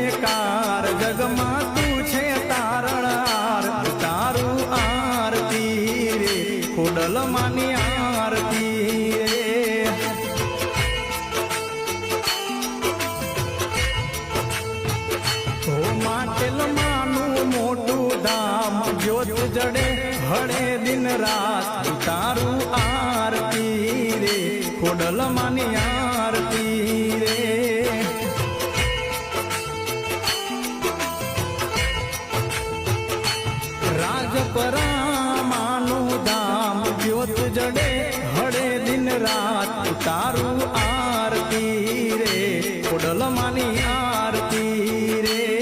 जयकार जगमा तू छे तारणहार तारू आरती रे खोडल मानी आरती रे तो माटेल मानु मोटू धाम ज्योत जड़े हड़े दिन रात तारू आरती रे खोडल मानी आरती रे राजपरा मानु धाम ज्योत जड़े हड़े दिन रात तारू आरती रे खोडल मानी आरती रे।